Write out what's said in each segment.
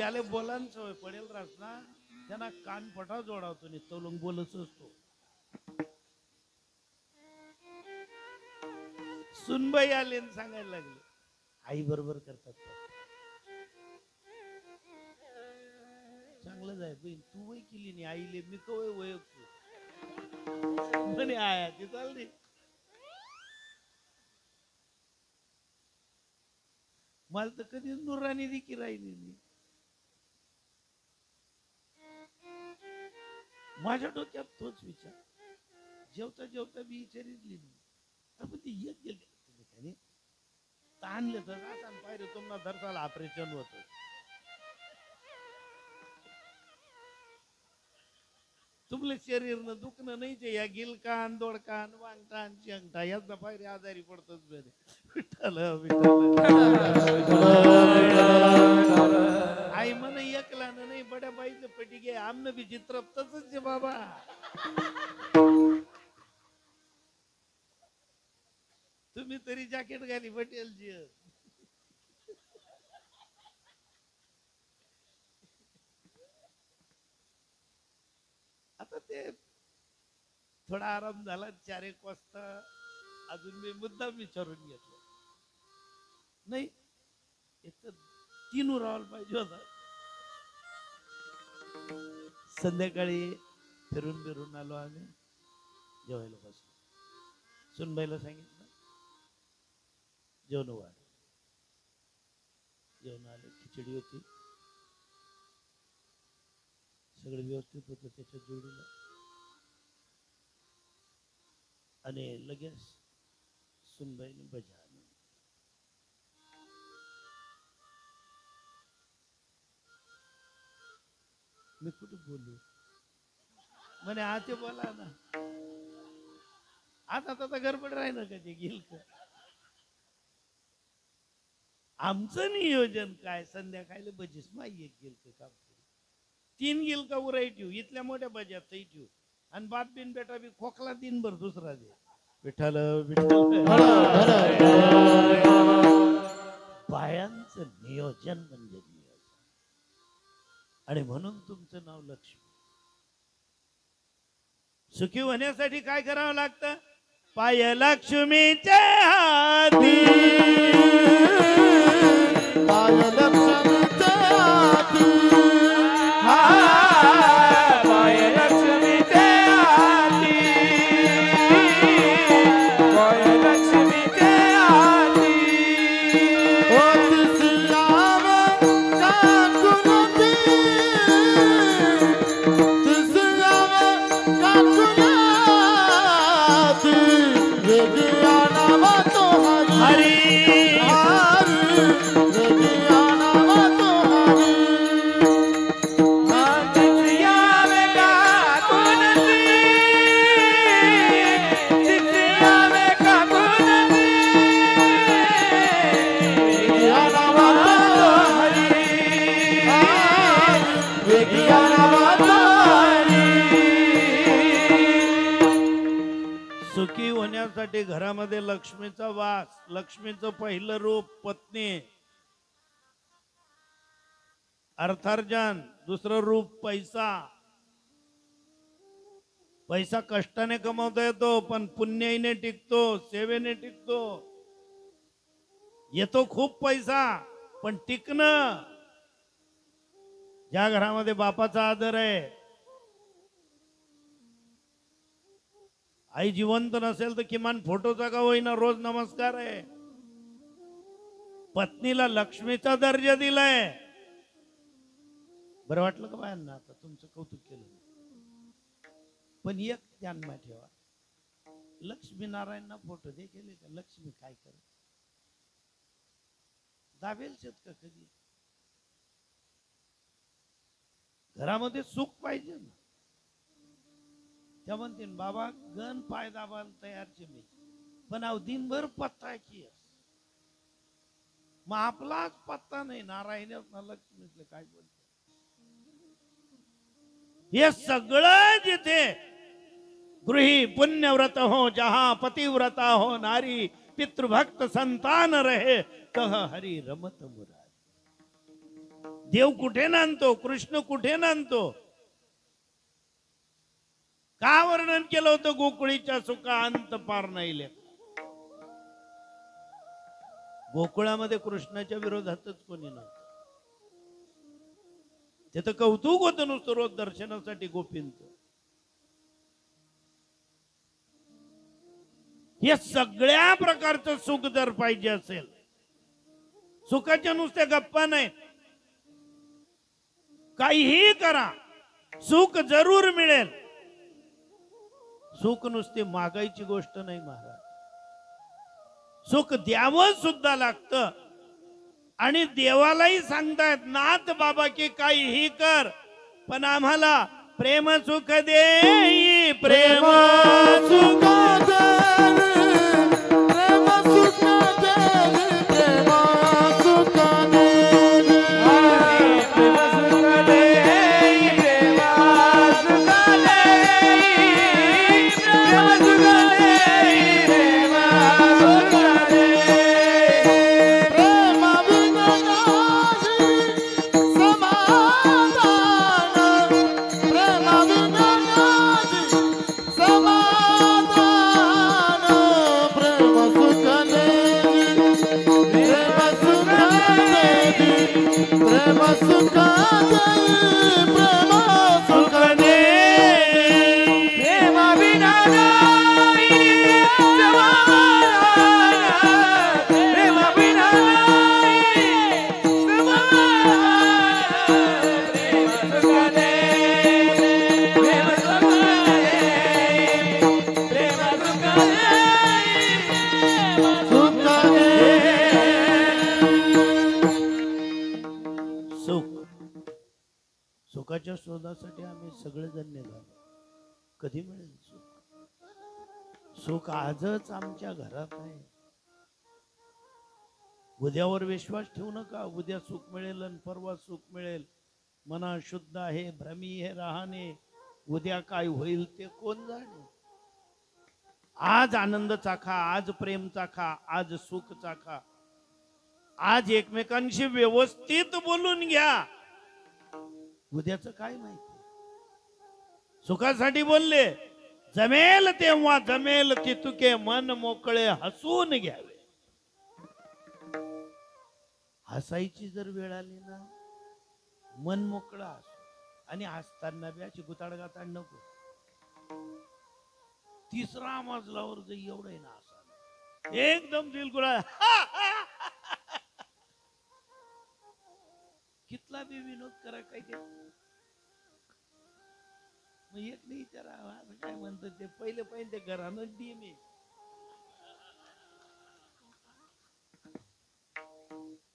ज्याले बोलान सवय पडेल रास ना त्यांना कान पटा जोडावतो नाही तो लोक बोलच असतो. सुनबाई आले आणि सांगायला लागले आई बरोबर करतात. चांगलं जाय बहीण तू वय केली नाही आईले मी कवय वयकतो म्हणे आया ती चालली. मला तर कधीच नुरानी दिकी राहिली नाही. माझ्या डोक्यात तोच विचार जेवता जेवता मी विचारितली नाही आपण ती येत गेले ताणले तर पाहिजे तुम्हाला धरताला ऑपरेशन होत. तुमले शरीर न दुखणं नाही ते या गिलकान दोडकान वांगटान शेंगटा याचा पायरी आजारी पडतोच बरे. विठ्ठल आई म्हण एकला नाही बड्या बाईचं पेटी घे आमनं बी चित्रपतच आहे बाबा. तुम्ही तरी जॅकेट घाली पटेलची. आता ते थोडा आराम झाला 4 एक वाजता अजून मी मुद्दाम विचारून घेतलं नाही एक तर 3 उरावायला पाहिजे होता. संध्याकाळी फिरून बिरून आलो आम्ही जेवायला बसलो. सुनबाईला सांगितलं जेवण वाढ. जेवण आलं खिचडी होती सगळं व्यवस्थित होतं त्याच्या जोडीला आणि लगेच सुनबाईने भजा आणून मी कुठे बोलू म्हणे आते बोला ना आता आता गडबड राहिलं का ते गेल का. आमचं नियोजन काय संध्याकाळी भजीस माई एक गेल का काम 3 गेल का उराई ठेवू इथल्या मोठ्या बजात ठेवू आणि बाप बिन बेटा बी खोकला दिनभर दुसरा दे. विठ्ठल बायांचं नियोजन म्हणजे नियोजन आणि म्हणून तुमचं नाव लक्ष्मी. सुखी होण्यासाठी काय करावं लागतं पाय लक्ष्मीचे हाती पाय लक्ष्मीचे हाती पाय लक्ष्मीचे हाती पाय लक्ष्मीचे हाती सुखी होण्यासाठी घरामध्ये लक्ष्मीचा वास. लक्ष्मीचं पहिलं रूप पत्नी अर्थार्जन दुसरं रूप पैसा. पैसा कष्टाने कमवता येतो पण पुण्याईने टिकतो सेवेने टिकतो. येतो खूप पैसा पण टिकणं ज्या घरामध्ये बापाचा आदर आहे आई जिवंत नसेल तर किमान फोटोचा का होईना रोज नमस्कार आहे. पत्नीला लक्ष्मीचा दर्जा दिलाय. बरं वाटलं का बायांना आता तुमचं कौतुक केलं पण एक ध्यानात ठेवा लक्ष्मी नारायणना फोटो दे केले का लक्ष्मी काय करत दाबेल शेत का कधी. घरामध्ये सुख पाहिजे ना. त्या म्हणते बाबा गण पाय दाबायला तयारचे मी पण अव दिनभर पत्ता की मग आपलाच पत्ता नाही नारायण लक्ष्मीतले काय बोलते. हे सगळं जिथे गृही पुण्यव्रत हो जहा पतिव्रता हो नारी पितृभक्त संतान रहे कह हरि रमत मुरारी. देव कुठे नांदतो, कृष्ण कुठे नांदतो? का वर्णन केलं होतं गोकुळीच्या सुखा अंत पार नाही लेखा? गोकुळामध्ये कृष्णाच्या विरोधातच कोणी नव्हतं. तिथं कौतुक होतं नुसतं रोज दर्शनासाठी गोपींचं. हे सगळ्या प्रकारचं सुख जर पाहिजे असेल, सुखाच्या नुसत्या गप्पा नाहीत, काहीही करा सुख जरूर मिळेल. सुख नुसते मागायची गोष्ट नाही महाराज, सुख द्यावं सुद्धा लागतं. आणि देवालाही सांगतायत नाथ बाबा की काहीही कर, पण आम्हाला प्रेम सुख दे, प्रेम सुख दे, प्रेम सुख दे, प्रेम सुख दे, प्रेम सुख दे, प्रेम सुख दे, प्रेम सुख दे, प्रेम सुख दे. सुखाच्या शोधासाठी आम्ही सगळेजण निघालो. कधी मिळेल सुख? सुख आजच आमच्या घरात आहे. उद्यावर विश्वास ठेवू नका. उद्या सुख मिळेल आणि परवा सुख मिळेल. मना शुद्ध आहे, भ्रमी हे राहणे. उद्या काय होईल ते कोण जाणे. आज आनंद चाखा, आज प्रेम चाखा, आज सुख चाखा. आज एकमेकांशी व्यवस्थित बोलून घ्या. उद्याचं काय माहिती. सुखासाठी बोलले, जमेल तेव्हा जमेल तितुके मन मोकळे हसून घ्यावे. हसायची जर वेळ आली ना, मन मोकळं असो. आणि हसताना बी अशी गुताडगाताड नको. तिसरा मजलावर जर एवढं आहे ना हसा, एकदम दिलगुळा कितला बी विनोद करा काय ते. मग एक नाही विचारा काय म्हणतात ते, पहिले ते घरानच डी मी.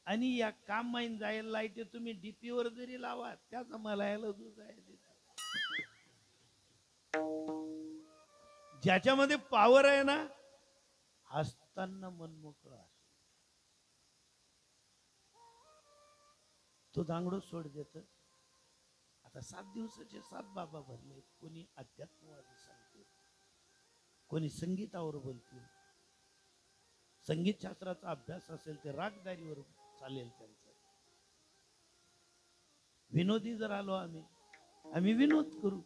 आणि या काम माहीन जायला लाईट तुम्ही डीपीवर जरी लावा, त्याचा मला यायला ज्याच्यामध्ये पॉवर आहे ना, हसताना मन मोकळं असतं. तो दांगडो सोड देत. आता 7 दिवसाचे 7 बाबा भरले. कोणी अध्यात्मवादी सांगते, कोणी संगीतावर बोलतील. संगीत शास्त्राचा अभ्यास असेल ते रागदारीवर चालेल त्यांचं. विनोदी जर आलो आम्ही विनोद करू.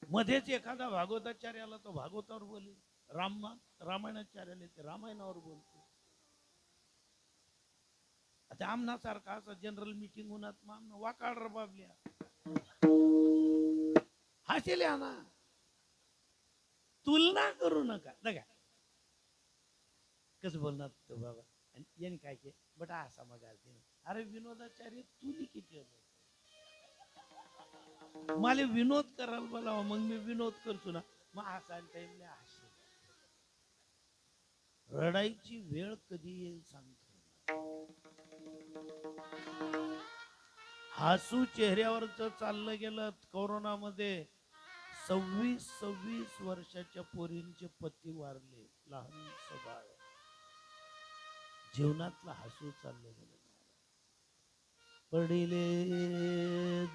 मध्येच एखादा भागवताचार्याला तो भागवतावर बोलेल, रामायणाचार्याला ते रामायणावर बोलतो. आता आमनासारखा असं जनरल मीटिंग होणार मग वाकाड रबाबल्या हसेल्या ना. तुलना करू नका. बघा कसं बोलणार तो बाबा, यांनी काय केलं बटा असा मग. अरे विनोदाचार्य तुली किती मला विनोद करायला बोलावा, मग मी विनोद करतो ना. मग असा टाइमला हसे. रडायची वेळ कधी येईल सांगतो. हसू चेहऱ्यावरच चाललं गेलं. कोरोनामध्ये 26 वर्षाच्या पोरींचे पती वारले. लहान सबाळ जीवनातलं हसू चाललं गेलं. पडिले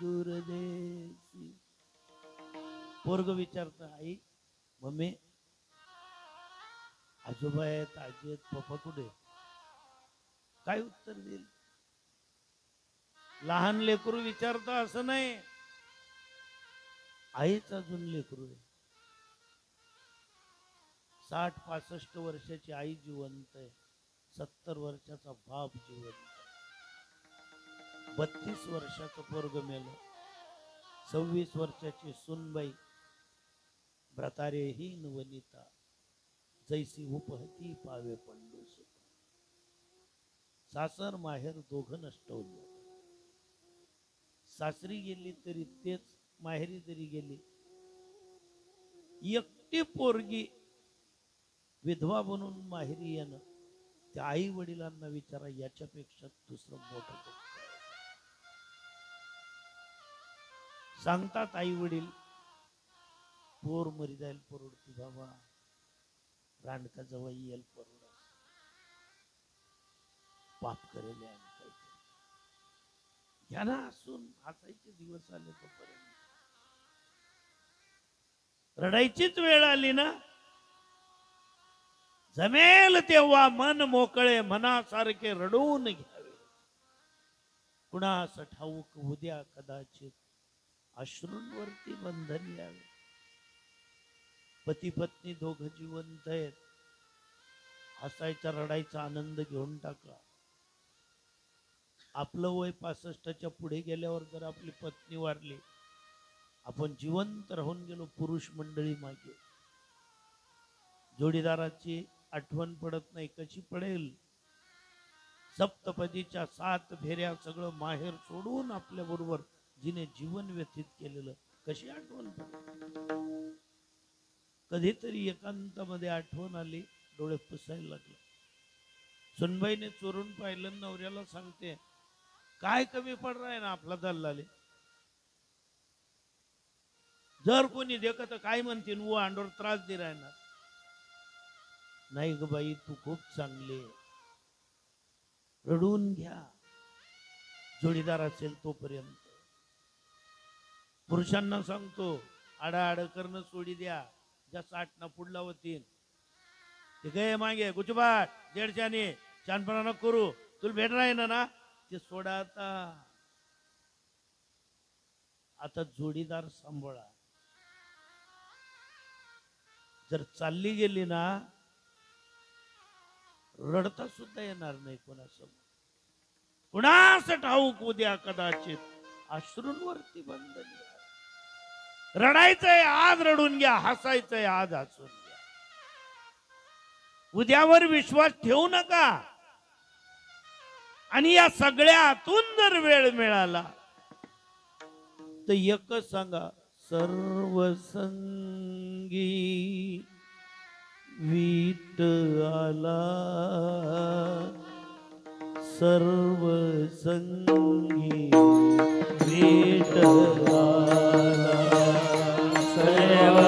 दूरदेशी. पोरग विचारत, आई मम्मी आजोबा आहेत, आजी आहेत, पप्पा कुठे? काय उत्तर देईल? लहान लेकरू विचारतं असं नाही, आईच अजून लेकरू आहे. 60-65 वर्षाची आई जिवंत आहे, 70 वर्षाचा बाप जिवंत आहे, 32 वर्षाचं पोरग मेलं, 26 वर्षाची सुनबाई व्रतारेहीन वनिता जैसी उपहती पावे पंडू सुख. सासर माहेर दोघं नष्ट होऊन जात. सासरी गेली तरी तेच, माहेरी जरी गेली, एकटी पोरगी विधवा बनून माहेरी येणं, त्या आई वडिलांना विचारा, याच्यापेक्षा दुसरं मोठं दुःख. सांगतात आई वडील, पोर मरी जाईल परवडती बाबा, रांडका जवळ येईल परवड, पाप करेल घ्या ना असून. हसायचे दिवस आले तोपर्यंत. रडायचीच वेळ आली ना, जमेल तेव्हा मन मोकळे मनासारखे रडून घ्यावे. कुणास ठाऊक उद्या कदाचित अश्रूंवरती बंधन यावे. पती पत्नी दोघं जिवंत आहेत, हसायचा रडायचा आनंद घेऊन टाका. आपलं वय 65च्या पुढे गेल्यावर जर आपली पत्नी वारली, आपण जिवंत राहून गेलो पुरुष मंडळी मागे, जोडीदाराची आठवण पडत नाही, कशी पडेल? सप्तपदीच्या 7 फेऱ्या सगळं माहेर सोडून आपल्या बरोबर जिने जीवन व्यतीत केलेलं कशी आठवण पडेल? कधीतरी एकांतामध्ये आठवण आली, डोळे पुसायला लागले. सुनबाईने चोरून पाहिलं, नवऱ्याला सांगते, काय कमी पड रहा है ना आपला दल्लाले, जर कोणी देखत काय म्हणतील, वो अंडोर त्रास दे राहणार नाही ग बाई, तू खूप चांगले, रडून घ्या जोडीदार असेल तोपर्यंत. पुरुषांना सांगतो, आडाआड करणं सोडी द्या, ज्या 60 ना पुढला होतील ते गे मागे गुचबाट देडच्याने छानपणा न करू, तुला भेट राही ना ते सोडा. आता जोडीदार सांभाळा. जर चालली गेली ना, रडता सुद्धा येणार नाही कोणासमोर. कुणास ठाऊक उद्या कदाचित अश्रूंवरती बंधन. रडायचंय आज रडून घ्या, हसायचंय आज हसून घ्या. उद्यावर विश्वास ठेवू नका. आणि या सगळ्यातून जर वेळ मिळाला तर एकच सांगा, सर्व संगी विठ्ठला, सर्व संगी विठ्ठला, सर्व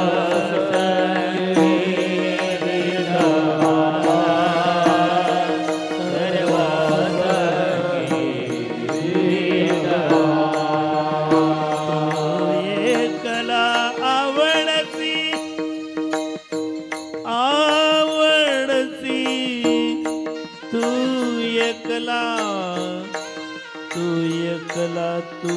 तू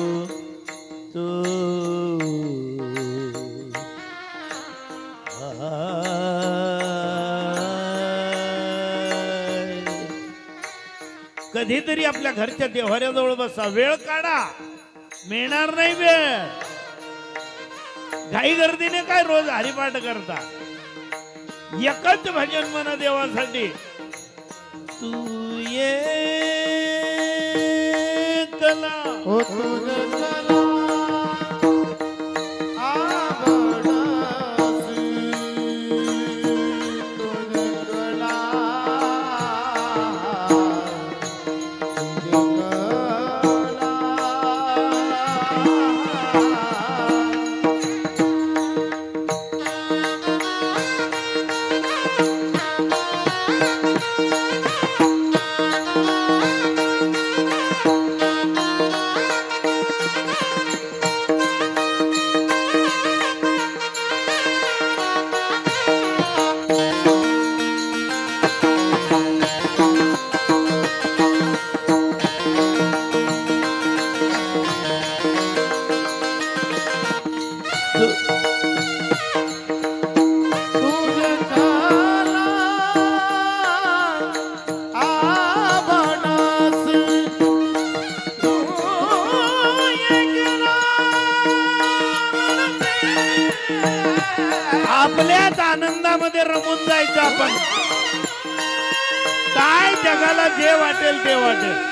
कधीतरी आपल्या घरच्या देव्हाऱ्याजवळ बसा, वेळ काढा, मिळणार नाही वेळ. घाई गर्दीने काय रोज हरिपाठ करता, एकच भजन म्हणा देवासाठी, तू ये कला हो तुझ त्याच आनंदामध्ये रमून जायचं आपण. काय जगाला जे वाटेल ते वाटेल.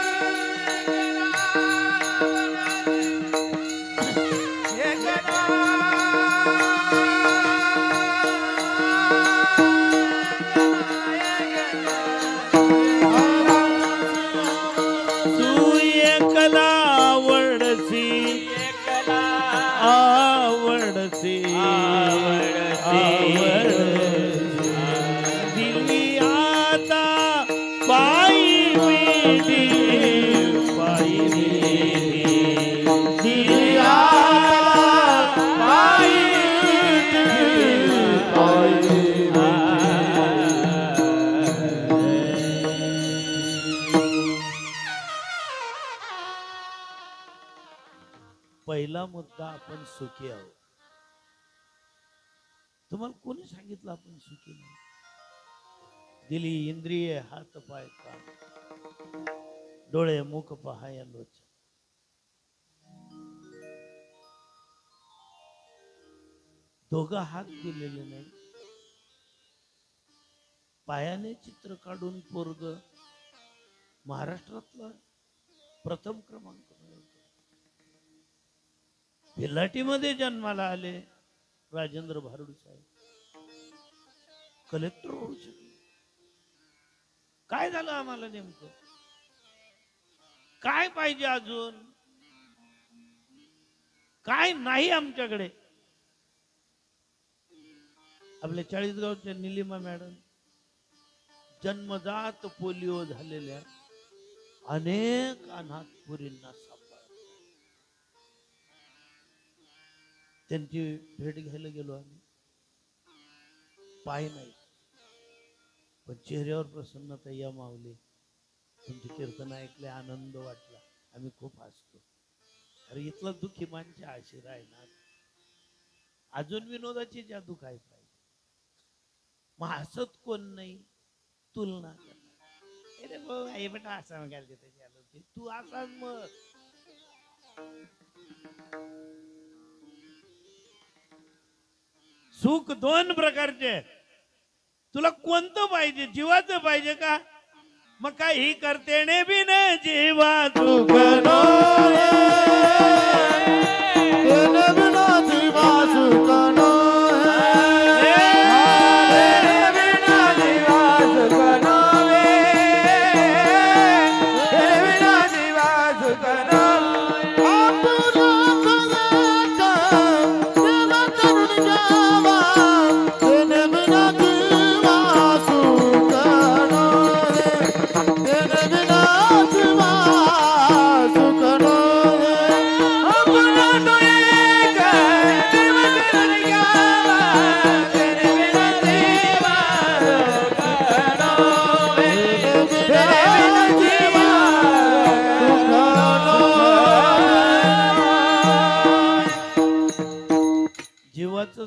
पहिला मुद्दा, आपण सुखी आहोत. तुम्हाला कोणी सांगितलं आपण सुखी नाही? दिली इंद्रिय, हात पाय कान, डोळे मुख पहाय लोच. दोघं हात दिलेले नाही. पायाने चित्र काढून पोरग महाराष्ट्रातला प्रथम क्रमांक मिळवतो. भिलाटीमध्ये जन्माला आले राजेंद्र भारुड साहेब, कलेक्टर होऊ शकले. काय झालं आम्हाला नेमकं? काय पाहिजे अजून? काय नाही आमच्याकडे? आपल्या चाळीसगावच्या निलिमा मॅडम जन्मजात पोलिओ झालेल्या अनेक अनाथ पोरींना सांभाळ. त्यांची भेट घ्यायला गेलो आम्ही. पाय नाही पण चेहऱ्यावर प्रसन्नता या मावली. तुमचे कीर्तन ऐकले, आनंद वाटला, आम्ही खूप हसतो. अरे इथला दुःखी माणसा आशीर आहे ना. अजून विनोदाची जादू काय पाहिजे? मग हसत कोण नाही, तुलना करणार. अरे भाऊ आई बेटा असं घालते त्याची, तू असाच मग. सुख दोन प्रकारचे. तुला कोणतं पाहिजे? जीवाचं पाहिजे का? मग काही करते ने बिन जीवा सुख नो जीवा सुख नो.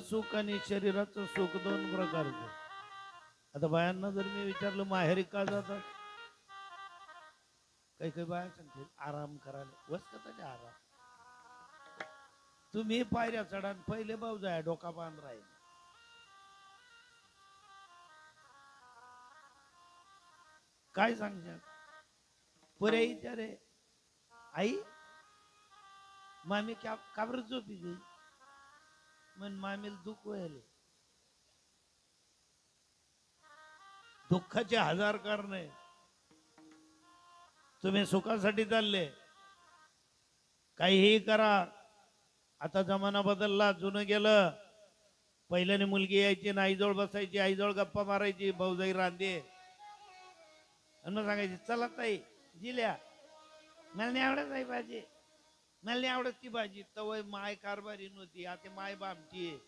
सुख आणि शरीराचं सुख दोन प्रकारचे. आता बायांना जर मी विचारलं माहेरी का जातात, काही काही बाया सांगते आराम करायला. वसतात आराम. तुम्ही पायऱ्या चढा, पहिले भाऊ जाय डोका बांध राहील. काय सांगतात पुरे विचारे आई मामी का बरं झोपी गई? मन मामीला दुःख व्हायले. दुःखाचे हजार कारण आहे. तुम्ही सुखासाठी चालले, काहीही करा. आता जमाना बदलला, जुनं गेलं. पहिल्याने मुलगी यायची ना आईजवळ बसायची, आईजवळ गप्पा मारायची, भाऊजाई रांधे आणि मग सांगायची चला ताई जिल्या मला नाही आवडत आई भाजी, मला नाही आवडत ती भाजी. तवय माय कारभारी नव्हती, आता माय बामटी आहे.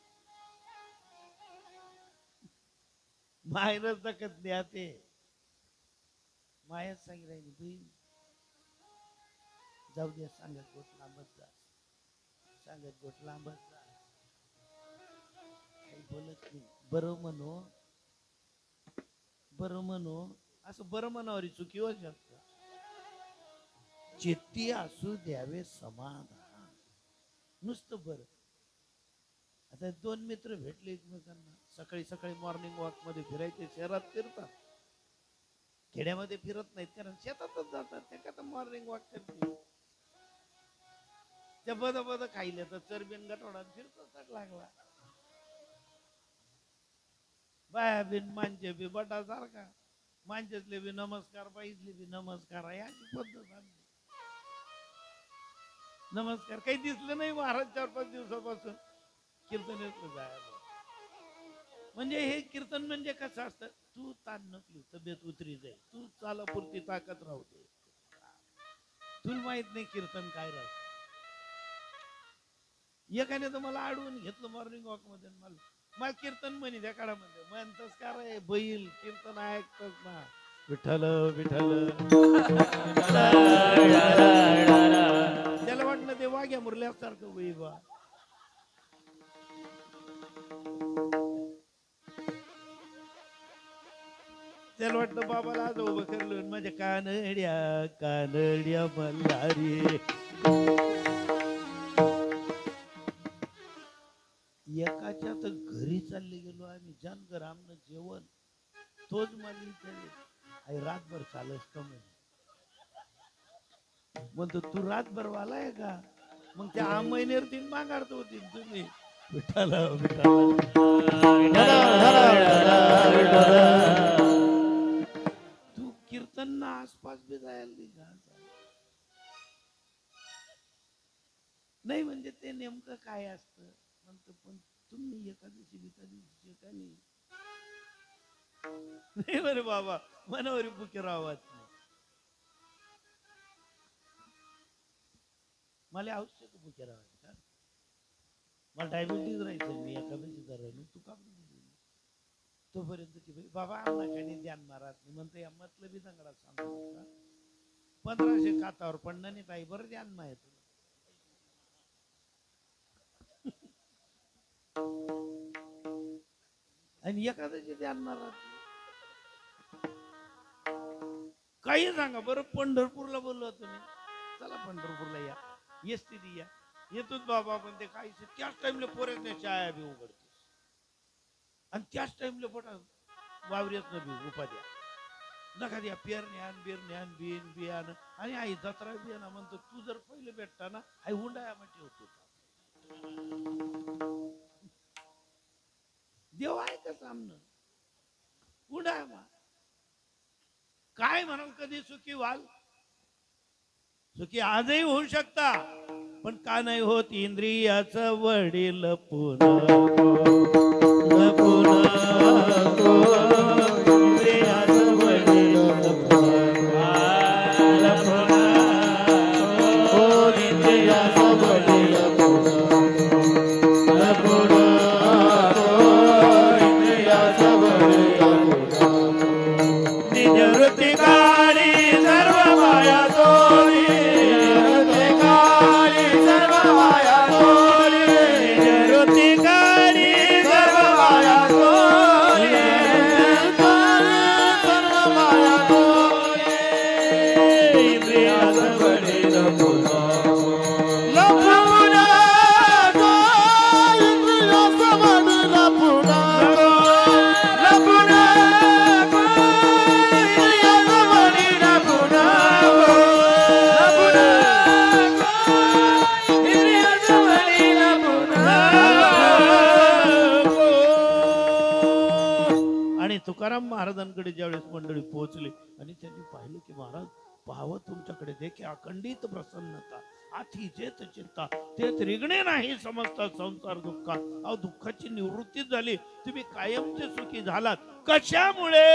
मायरच दखत नाही. आते मायाच सांगी राहिली बहीण जाऊ द्या, सांगत गोट लांबत जा, सांगत गोट लांबत जा, काही बोलत नाही. बरं म्हणू, बरं म्हणू, असं बरं म्हणावरी चुकी होत शकत. चित्ती असू द्यावे समाधान, नुसतं बरं. आता दोन मित्र भेटले एकमेकांना, सकाळी सकाळी मॉर्निंग वॉक मध्ये फिरायचे, शहरात फिरतात, खेड्यामध्ये फिरत नाहीत कारण शेतातच जातात. त्या मॉर्निंग वॉक करते, त्या बद खायला तर चरबीन गटोडा फिरतो लागला. बाया बिन मांजे बी बटा सारखा, मांजेतले बी नमस्कार, बाईतले बी नमस्कार, याची पद्धत आमची. नमस्कार काही दिसलं नाही महाराज 4-5 दिवसापासून कीर्तनेतलं जायला. म्हणजे हे कीर्तन म्हणजे कसं असतं, तू ताण नकली, तब्येत उतरी जाईल, तू चालापुरती ताकद राहते. तुला माहित नाही कीर्तन काय राहत. एकाने तर मला अडवून घेतलं मॉर्निंग वॉक मध्ये, मला कीर्तन म्हणे त्या काळामध्ये. म्हणतस का रे बैल कीर्तन ऐकतस ना, विठ्ठल विठ्ठल. त्याला वाटलं ते वाघ्या मुरल्यासारखं वै बा. त्याला वाटलं बाबाला आज उभं करलं, माझ्या कानड्या कानड्या मल्हारी. एकाच्या तर घरी चालले गेलो आम्ही, जानकर आमनं जेवण तोच मला विचारले, रातभर चालस का म्हणे. म्हणतो तू रातभर वालाय का, मग त्या 6 महिन्यावर 3 मागाडतो होती तुम्ही. विठ्ठल तू कीर्तन ना आसपास बी जायला नाही. म्हणजे ते नेमकं काय असतं म्हणतो, पण तुम्ही एकादशी बिकादशी का नाही बरे बाबा, मनावरी बुके राहत नाही. मला आवश्यक बुके राहायचं का, मला डायबिटीज राहायचं, मी एकादशीचा राहिलो, तू का तोपर्यंत की बाबा आम्हाला काही ध्यान मारत नाही म्हणतो. या मतलबी दंगडा सांगू का, 1500 कातावर पडणं नाही ताई, बरं ध्यान माहित. आणि एखाद्याचे ध्यान मारत काही सांगा बरं. पंढरपूरला बोललो तुम्ही, चला पंढरपूरला या, एसटी या, येतोच बाबा. पण ते काही त्याच टाइमला पोऱ्याने चाया बी उघडते आणि त्याच टाइमला पोटा वावऱ्यात न बी उपाध्या नका द्या, पेरण्यान बिरण्यान बिन बियान. आणि आई जत्रा बियाना म्हणतो, तू जर पहिले भेटता ना आई हुंडाया म्हणजे होतो. देव आहे का सामनं, हुंडाया मा काय म्हणाल. कधी सुखी व्हाल, सुखी आजही होऊ शकता, पण का नाही होत इंद्रियाचं वडील पुन्हा इंद्रियाचं वडील तुकाराम महाराजांकडे ज्यावेळेस मंडळी पोहोचली आणि त्यांनी पाहिलं की महाराज पाहावं तुमच्याकडे देखील अखंडित प्रसन्नता, आथी जेत चिंता तेच रिगणे नाही समजता संसार दुःखा. अहो दुःखाची निवृत्ती झाली, तुम्ही कायमचे सुखी झालात. कशामुळे,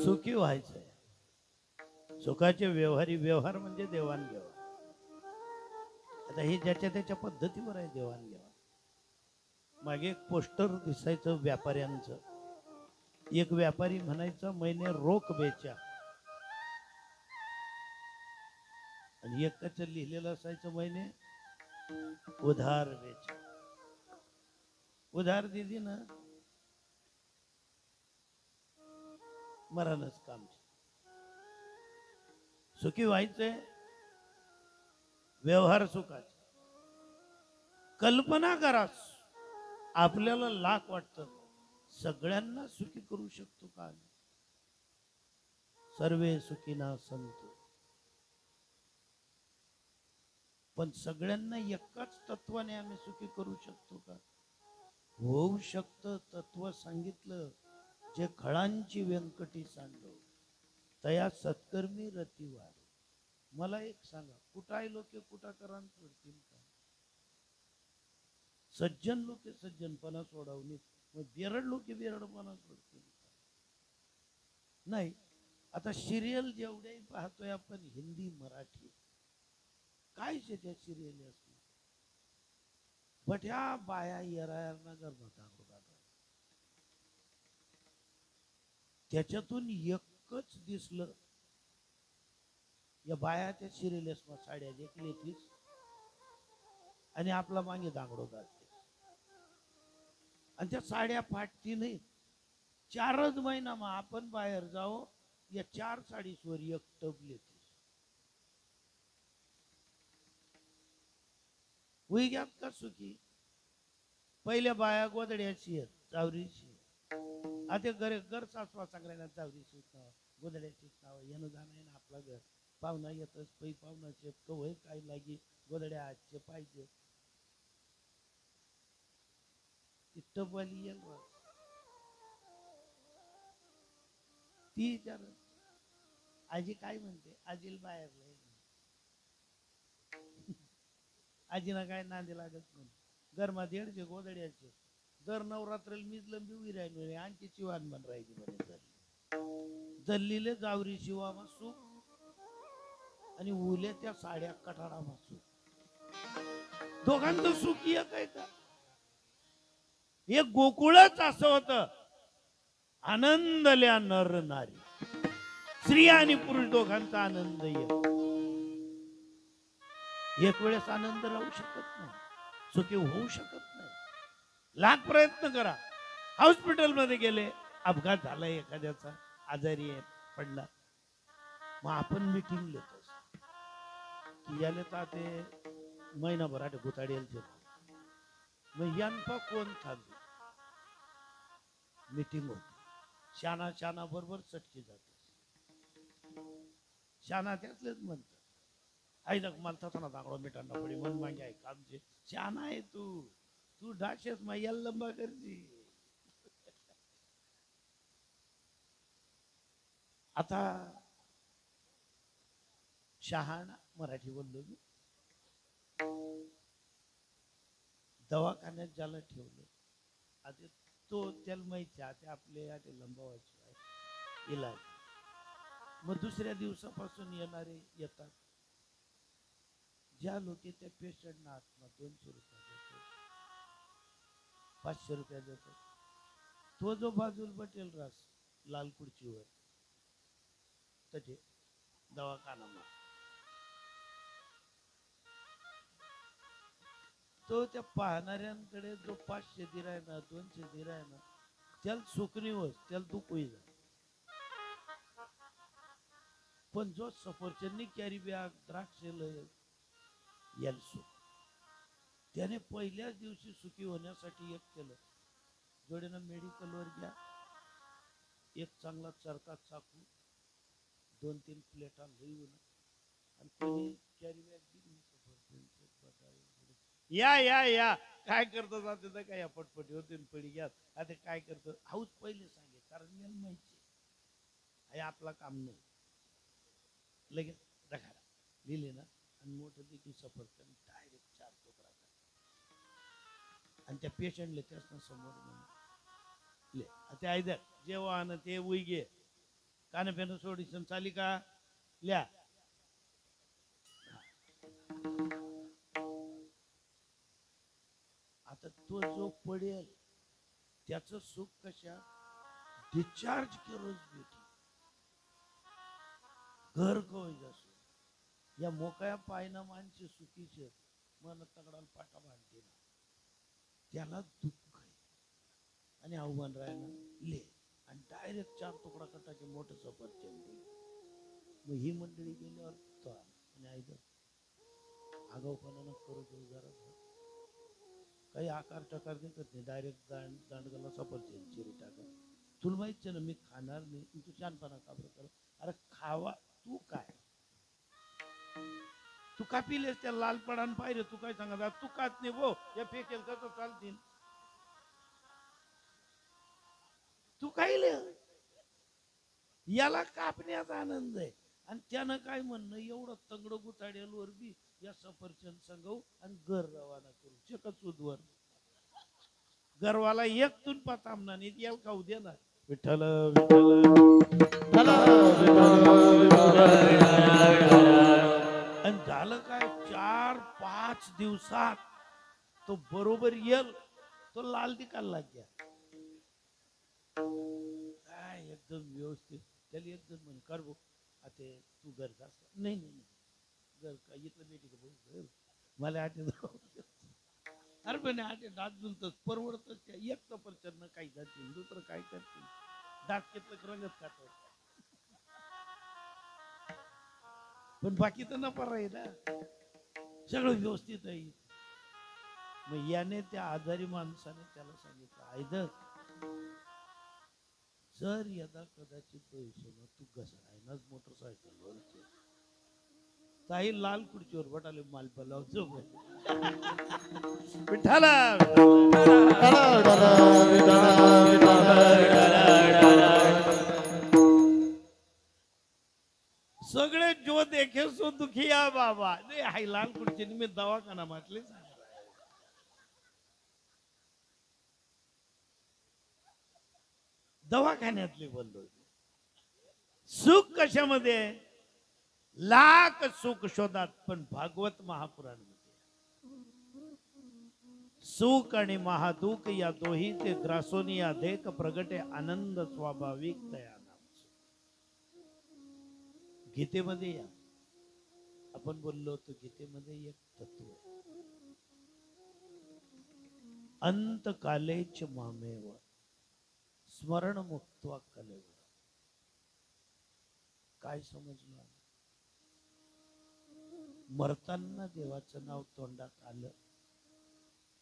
सुखी व्हायचंय. सुखाचे व्यवहार म्हणजे देवाणघेवाण. आता हे ज्याच्या त्याच्या पद्धतीवर आहे देवाणघेवाण. मागे एक पोस्टर दिसायचं व्यापाऱ्यांचं. एक व्यापारी म्हणायचा मैंने रोख बेचा, आणि एकच लिहिलेलं असायचं मैंने उधार बेचा. उधार दिली ना मरणच काम. सुखी व्हायचंय, व्यवहार सुखाचे. कल्पना करा, आपल्याला लाख वाटतं सगळ्यांना सुखी करू शकतो का? सर्वे सुखीना संतु. पण सगळ्यांना एकाच तत्वाने आम्ही सुखी करू शकतो का? होऊ शकतं. तत्व सांगितलं, जे खळांची व्यंकटी सांडव तया सत्कर्मी रती वाढ. मला एक सांगा, कुठाय लोके कुठा करान सोडतील का? सज्जन लोके सज्जनपणा सोडवणे, मग बेरड लोके बेरडपणा सोडतील का? नाही. आता सिरियल जेवढ्याही पाहतोय आपण, हिंदी मराठी, काय त्या सिरियल असणार. बट ह्या बाया येरायांना गर्भात होतात. त्याच्यातून एकच दिसलं, या बाया त्या सिरियल्स मध्ये साड्या देखील आणि आपला मागे दांगडो घालते, आणि त्या साड्या फाटती नाही. 4च महिना मग आपण बाहेर जाऊ, या 4 साडीसवर एक टब लेते. होई घ्यात का सुखी? पहिल्या बाया गोदड्याची आहेत, चावरीची. आता घर सासवा सगळ्यांना चावरीची नाव, गोदड्याचीच नाव. येणं जाणं आहे ना आपला घर. पाहुणा येतच, पै पाहुणाचे कवय काय लागी, गोदड्या आजचे पाहिजे. टबवाली येईल ती विचार, आजी काय म्हणते? आजीला बाहेर आजीना काय नांदी लागत म्हणून. घरमा 150 गोदड्याचे. दर नवरात्रीला मीच लंबी उभी राहिली, आणखी चिवान बन राहिली म्हणे. जल्लीले जावरी शिवा मासू आणि उले त्या साड्या कठाडा मासू. दोघांचं सुख एक आहे का? एक गोकुळच असं होतं. आनंदल्या नर नारी, स्त्री आणि पुरुष दोघांचा आनंद एक वेळेस आनंद राहू शकत नाही, सुखी होऊ शकत नाही. लाख प्रयत्न करा. हॉस्पिटल मध्ये गेले, अपघात झाला एखाद्याचा, आजारी आहे, पडला, मग आपण मिटिंग घेतो की याले तर ते महिनाभरात गुताडेल. मग यांचा कोण थांबे? मीटिंग होती. शाना बरोबर चटकी जाते. शाना त्यातलेच म्हणतात, आई ना मला तसा दांगडो मिठांना पडी मन मागे आहे कामचे. शाना आहे तू डाशेस मैयाला लंबा करजी. आता शहाणा मराठी बोललो मी. दवाखान्यात ज्याला ठेवलं, आता तो त्याला माहिती आहे आपले लंबावाचे इलाज. मग दुसऱ्या दिवसापासून येणारे येतात. ज्या लोक त्या पेशंटना आत्मा 200 रुपये देतो, 500 रुपये देतो, तो जो बाजूला बटेल रास लाल खुर्चीवर तटे दवाखाना, तो त्या पाहणाऱ्यांकडे जो 500 दिराय ना 200 दिराय ना, त्याला सुखणी होत, त्याला दुःख होईल. पण जो सफरचंदनी कॅरी बॅग द्राक्ष याला सुख. त्याने पहिल्याच दिवशी सुखी होण्यासाठी एक केलं, जोडीनं मेडिकलवर घ्या, एक चांगला चरका चाकू, 2-3 प्लेटा लिहून, आणि कोणी कॅरी बॅग दिली या काय करतो जाते तर काय पटपटी होते पडी घ्या. आता काय करतो हाऊस पहिले सांगे, कारण मला माहिती आहे आपला काम नाही. लगेच रखाडा लिहिले ना, आणि मोठं देखील सफरचंद डायरेक्ट 4 तुकडा. आणि त्या पेशंटले त्याच समोर म्हणले ते आयदर जेव्हा आण ते उईगे कान पेन सोडिसन चाली का ल्या आता तो जो पडेल त्याचं सुख कशा डिस्चार्ज केलोच बेटी घर कवय असो या मोकळ्या पायना माणसे सुखीचे मन तगडाला पाटा बांधते ना त्याला दुःख आहे आणि आव्हान राहायला ले आणि डायरेक्ट 4 तुकडा कटाचे मोठं सफरचंद मग ही मंडळी गेल्यावर तो आणि आयदर आगाऊपणानं करू देऊ जरा काही आकार टकार नाही करत नाही डायरेक्ट दांडगाला सफरचंद चिरी टाका तुला माहित ना मी खाणार नाही तू छानपणा का बरं कर अरे खावा तू काय तू का पिलेस त्या लालपडान पाहिजे तू काय सांगा तू काच नाही भो या फेकेल का तर चालतील तू खाईल याला कापण्याचा आनंद आहे आणि त्यानं काय म्हणणं एवढं तंगड गुताड्यावर बी या सफरचंद संगव आणि घर रवाना करू चकच उद्वर घरवाला एक तून पातामना नाही याला खाऊ देणार विठ्ठल विठ्ठल आणि झालं काय 4-5 दिवसात तो बरोबर येल तो लाल दिकायला लागल्या काय एकदम व्यवस्थित त्याला एकदम म्हणे कर भो आता तू घर का नाही नाही घर का इथलं बेटी का भाऊ घर मला आठवत अरे पण आठ दात जुलतच परवडतच त्या एक सफरचंद काही जातील दुसरं काय करतील दात घेतलं रंगत खात पण बाकी तर नफा राहील ना सगळं व्यवस्थित आहे मग याने त्या आजारी माणसाने त्याला सांगितलं आयदर जर यदा कदाचित भविष्यानं तू घसरायनाच मोटरसायकलवर काही लाल खुर्चीवर बटाले मालपाला विठाला सगळे जो देखे सो दुखिया बाबा नाही हाय लाल खुर्चीने मी दवाखाना म्हटले दवाखान्यातले बोललो सुख कशामध्ये लाख सुख शोधात पण भागवत महापुराण सुख आणि महादुःख या दोही ते ग्रासोनी अधिक प्रगटे आनंद स्वाभाविक तया गीतेमध्ये या आपण बोललो होतो गीतेमध्ये एक तत्व अंतकालेच मामेव स्मरण मुक्त्वा कलेव काय समजलं मरताना देवाचं नाव तोंडात आलं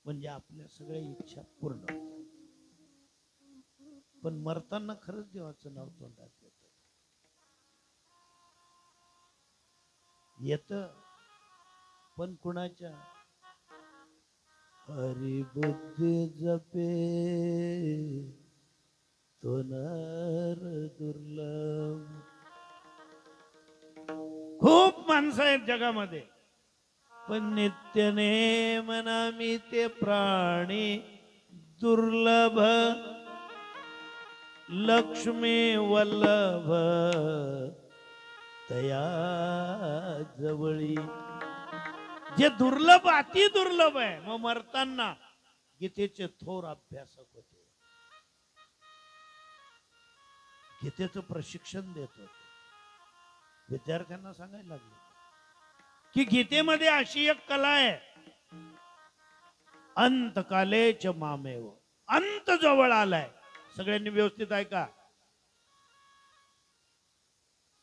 म्हणजे आपल्या सगळ्या इच्छा पूर्ण पण मरताना खरंच देवाचं नाव तोंडात येत पण कुणाच्या हरी बुद्धी जपे तो नर दुर्लभ खूप माणसं आहेत जगामध्ये पण नित्य नेमनामी ते प्राणी दुर्लभ लक्ष्मी वल्लभ तया जवळी जे दुर्लभ अति दुर्लभ आहे मग मरताना गीतेचे थोर अभ्यासक होते गीतेचं प्रशिक्षण देत होते विद्यार्थ्यांना सांगायला लागले की गीतेमध्ये अशी एक कला आहे अंतकालेच मामेव अंत जवळ आलाय सगळ्यांनी व्यवस्थित ऐका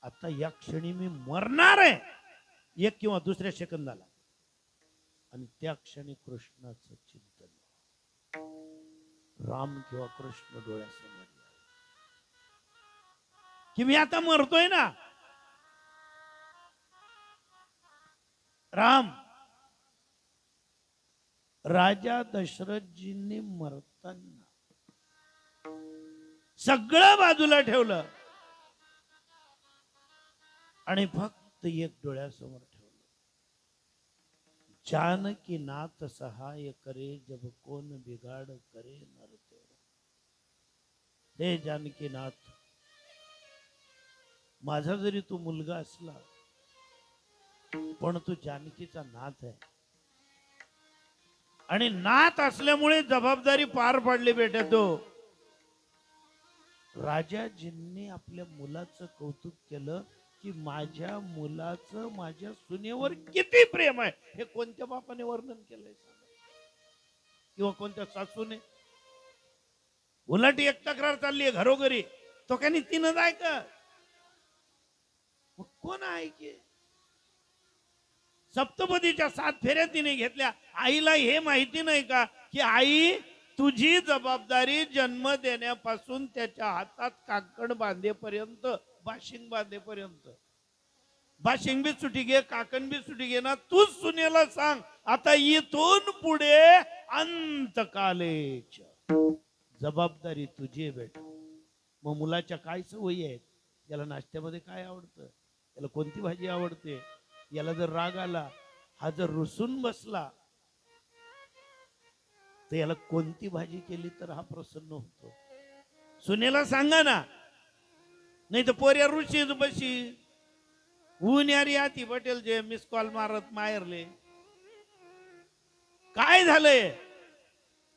आता या क्षणी मी मरणार आहे 1 किंवा दुसऱ्या सेकंदाला आणि त्या क्षणी कृष्णाचं चिंतन राम किंवा कृष्ण डोळ्यासमोर की मी आता मरतोय ना राम राजा दशरथजींनी मरताना सगळं बाजूला ठेवलं आणि फक्त एक डोळ्यासमोर ठेवलं जानकी नाथ सहाय करे, जब कोण बिगाड करे नर तेरा। हे जानकी नाथ, माझा जरी तू मुलगा असला पण तू जानकीचा नाथ आहे, आणि नाथ असल्यामुळे जबाबदारी पार पाडली बेटा। तो राजाजींनी आपल्या मुलाचं कौतुक केलं की माझ्या मुलाचं माझ्या सुनेवर किती प्रेम आहे, हे कोणत्या बापाने वर्णन केलंय किंवा कोणत्या सासूने? उलट एक तक्रार चालली आहे घरोघरी, तो काही तिनं जाय का, कोण आहे की? सप्तपदीच्या 7 फेऱ्या तिने घेतल्या। आईला हे माहिती नाही का की आई तुझी जबाबदारी जन्म देण्यापासून त्याच्या हातात काकण बांधेपर्यंत, बाशिंग बांधेपर्यंत, बाशिंग बी सुटी घे, काकण बी सुटी घे ना, तूच सुनेला सांग आता इथून पुढे अंतकालेच जबाबदारी तुझी बेटा। मग मुलाच्या काय सवयी आहेत, याला नाश्त्यामध्ये काय आवडतं, याला कोणती भाजी आवडते, याला जर राग आला, हा जर रुसून बसला तर याला कोणती भाजी केली तर हा प्रसन्न होतो, सुनेला सांगा ना, नाही तर पोऱ्या रुशी बशी ऊन यारी आती पटेल जे मिस कॉल मारत मायरले। काय झालंय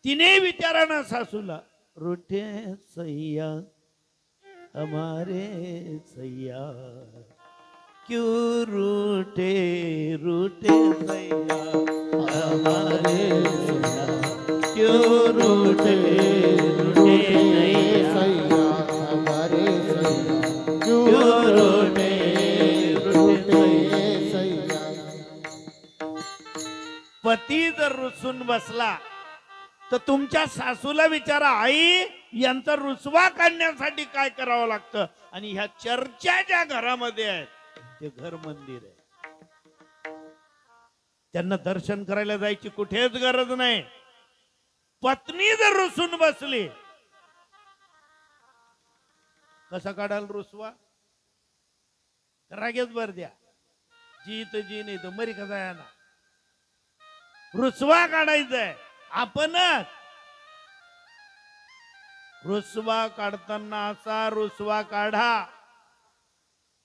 तिने विचारा ना सासूला, रूठे सैया हमारे सैया, क्यों रूठे रूठे सैया हमारे सैया, क्यों रूठे रूठे सैया हमारे सैया, क्यों रूठे रूठे सैया। पती जर रुसून बसला तर तुमच्या सासूला विचारा, आई यांचा रुसवा काढण्यासाठी काय करावं लागतं, आणि ह्या चर्चा ज्या घरामध्ये आहेत ते घर मंदिर आहे, त्यांना दर्शन करायला जायची कुठेच गरज नाही। पत्नी जर रुसून बसली, कसा काढाल रुसवा, रागेच बर द्या, जी तर जी नाही तर मरी कसा आहे ना, रुसवा काढायचाय आपणच। रुसवा काढताना असा रुसवा काढा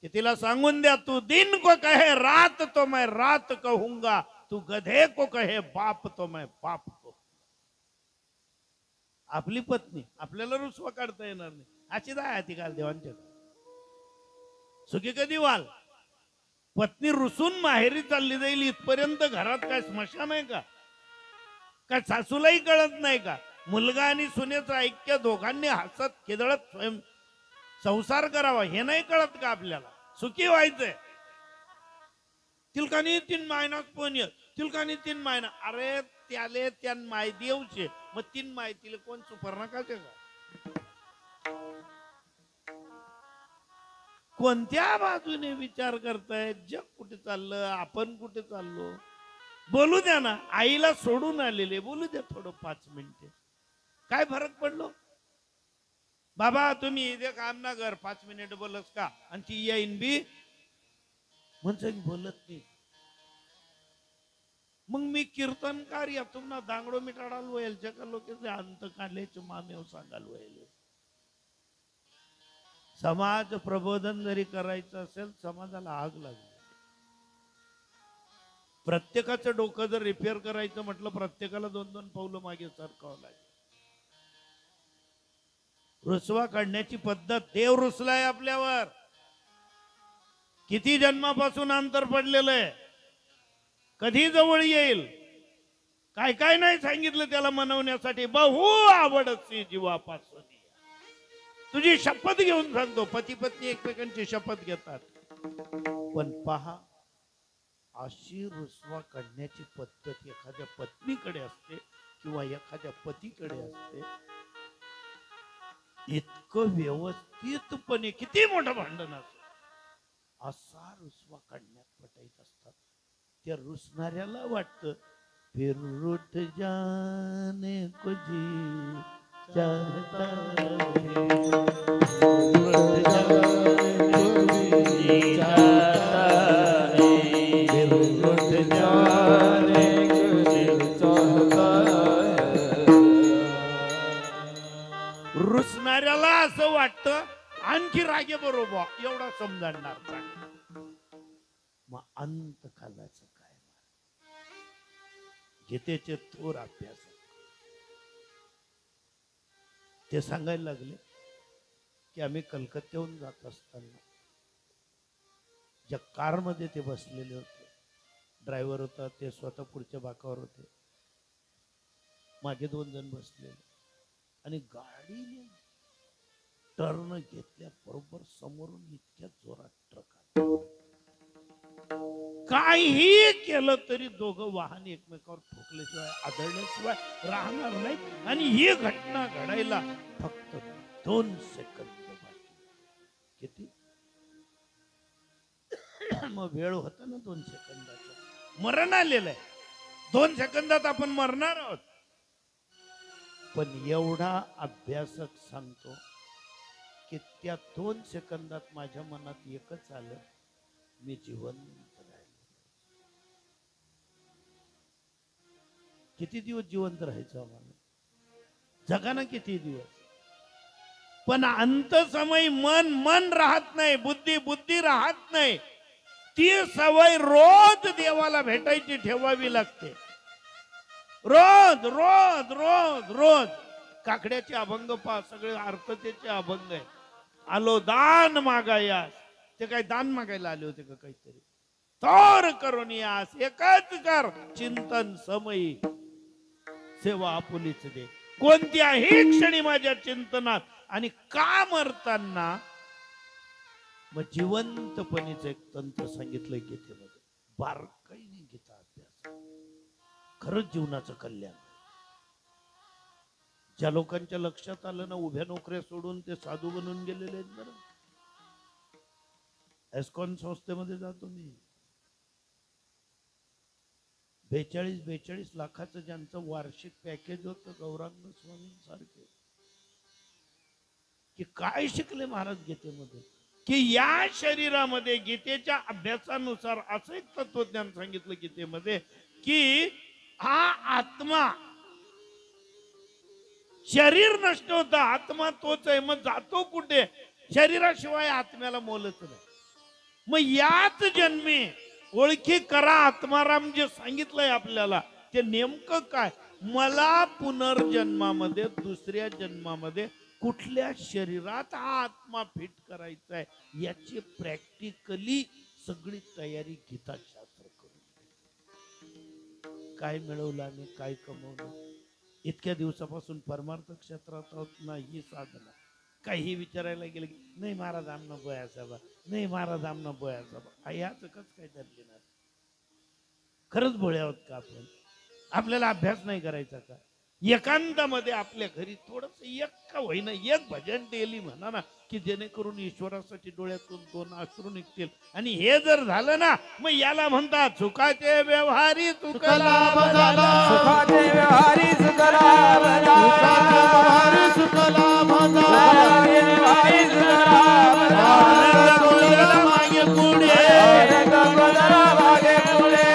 कि तिला सांगून द्या, तू दिन को कहे रात तो मैं रात कहूंगा, तू गधे को कहे बाप तो मैं बाप को। आपली पत्नी आपल्याला रुसवा काढता येणार नाही अशी जाय ती काल देवांच्या सुखी कधी व्हाल? पत्नी रुसून माहेरी चालली जाईल इथपर्यंत घरात काय स्मशान आहे का? काय सासूलाही कळत नाही का? मुलगा आणि सुनेचं ऐक्य दोघांनी हसत खेदळत स्वयं संसार करावा हे नाही कळत का आपल्याला? सुखी व्हायचंय। तिलकानी 3 महिना पण येत, तिलकानी 3 महिना, अरे त्याले त्यान माय देवचे, मग 3 माय तिला कोण सुपर्णकाचे का? कोणत्या बाजूने विचार करताय? जग कुठे चाललं, आपण कुठे चाललो? बोलू द्या ना, आईला सोडून आलेले बोलू द्या थोडं 5 मिनिटे, काय फरक पडलो? बाबा तुम्ही इथे काम ना कर, 5 मिनिट बोलस का? आणि ती येईन बी म्हणजे बोलत नाही। मग मी कीर्तनकार यातून ना दांगडो मिटाडाल वयल जगा लोकेचे अंत काढल्याचे मामेव सांगाल वयल। समाज प्रबोधन जरी करायचं असेल, समाजाला आग लागली। प्रत्येकाचं डोकं जर रिपेअर करायचं म्हटलं, प्रत्येकाला 2-2 पावलं मागे सरकावं लागेल। रुसवा काढण्याची पद्धत, देव रुसलाय आपल्यावर, किती जन्मापासून अंतर पडलेलं आहे, कधी जवळ येईल, काय काय नाही सांगितलं त्याला मनवण्यासाठी। बहु आवडसी जीवापासून, तुझी शपथ घेऊन सांगतो, पती पत्नी एकमेकांची शपथ घेतात, पण पहा अशी रुसवा काढण्याची पद्धत एखाद्या पत्नीकडे असते किंवा एखाद्या पतीकडे असते, इतकं व्यवस्थितपणे किती मोठं भांडण असतं असा रुसवा काढण्यात पटाईत असतात। त्या रुसणाऱ्याला वाटतं फिर रूठ जाने को जी चाहता है, रूठ जाने को जी चाहता है, फिर रूठ जाने ऐकणाऱ्याला असं वाटतं आणखी रागे बरोबर एवढा समजावणार. मग अंत कालाचं काय? गीतेचे थोर अभ्यास ते सांगायला लागले की आम्ही कलकत्त्याहून जात असताना ज्या कारमध्ये ते बसलेले होते, ड्रायव्हर होता, ते स्वतः पुढच्या बाकावर होते, मागे 2 जण बसलेले, आणि गाडीने टर्न घेतल्याबरोबर समोरून इतक्या जोरात ट्रक आला. काहीही केलं तरी दोघं वाहन एकमेकावर ठोकल्याशिवाय आदळल्याशिवाय राहणार नाही. आणि ही घटना घडायला फक्त 2 सेकंद बाकी. किती मग वेळ होता ना 2 सेकंदाचा. मरण आलेलं आहे, 2 सेकंदात आपण मरणार आहोत. पण एवढा अभ्यासक सांगतो की त्या 2 सेकंदात माझ्या मनात एकच आलं, मी जिवंत राहिलो. किती दिवस जिवंत राहायचं आम्हाला? जगाना किती दिवस? पण अंत समय मन राहत नाही, बुद्धी राहत नाही. ती सवय रोज देवाला भेटायची ठेवावी लागते. रोज रोज रोज रोज. काकड्याचे अभंग पा, सगळे अर्थतेचे अभंग आहे. आलो दान मागायास, ते काय दान मागायला आले होते का काहीतरी? थोर करून यास एकच कर चिंतन समयी, सेवा आपुलीच दे. कोणत्याही क्षणी माझ्या चिंतनात. आणि का मरताना? मग जिवंतपणीचं एक तंत्र सांगितलंय गीतेमध्ये. बारकाईने गीता अभ्यास खरंच जीवनाचं कल्याण. ज्या लोकांच्या लक्षात आलं ना, उभ्या नोकऱ्या सोडून ते साधू बनून गेलेले आहेत. बरं, एस्कॉन संस्थेमध्ये जातो मी. 42 लाखाचं ज्यांचं वार्षिक पॅकेज होतं, गौरांग स्वामींसारखे, की काय शिकले महाराज गीतेमध्ये? की या शरीरामध्ये गीतेच्या अभ्यासानुसार असं एक तत्वज्ञान सांगितलं गीतेमध्ये की हा आत्मा, शरीर नष्ट होता, आत्मा तोच आहे. मग जातो कुठे? शरीराशिवाय आत्म्याला मोलच नाही. मग याच जन्मी ओळखी करा. आत्माराम जे सांगितलंय आपल्याला ते नेमकं काय? मला पुनर्जन्मामध्ये, दुसऱ्या जन्मामध्ये कुठल्या शरीरात हा आत्मा फिट करायचा आहे याची प्रॅक्टिकली सगळी तयारी गीताशास्त्र करून. काय मिळवलं आणि काय कमवलं? इतक्या दिवसापासून परमार्थ क्षेत्रात आहोत ना, ही साधना. काही विचारायला गेलं की नाही महाराज आमना बोया साहेबा, नाही महाराज आमना बोया साहेबा. याच कच काय दर्शनात? खरंच भोळे आहोत का आपण? आपल्याला अभ्यास नाही करायचा का? एकांतामध्ये आपल्या घरी थोडस एक का होईना एक भजन डेली म्हणा ना, की जेणेकरून ईश्वरासाठी डोळ्यातून 2 अश्रू निघतील. आणि हे जर झालं ना, मग याला म्हणतात सुखाचे व्यवहारी सुखलाभ झाला. सुखाचे व्यवहारी सुखलाभ झाला. सुखलाभ झाला. व्यवहारी सुखलाभ झाला. मागे पुढे मागे पुढे मागे पुढे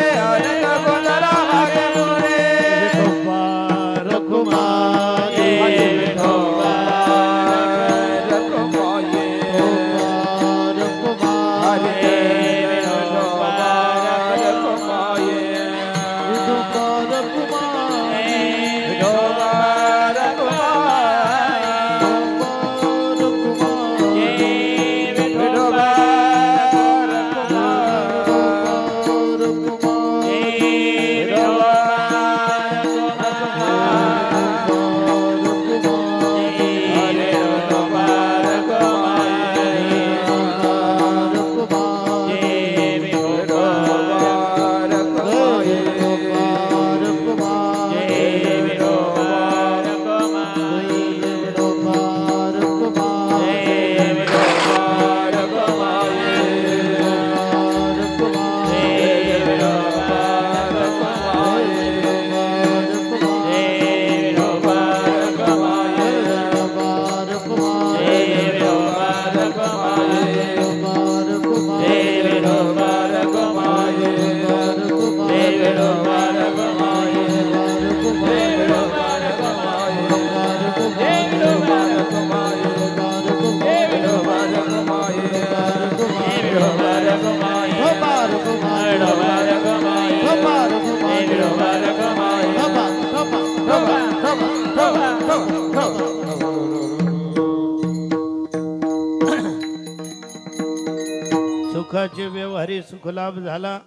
सुखाचे व्यवहारी सुखलाभ झाला.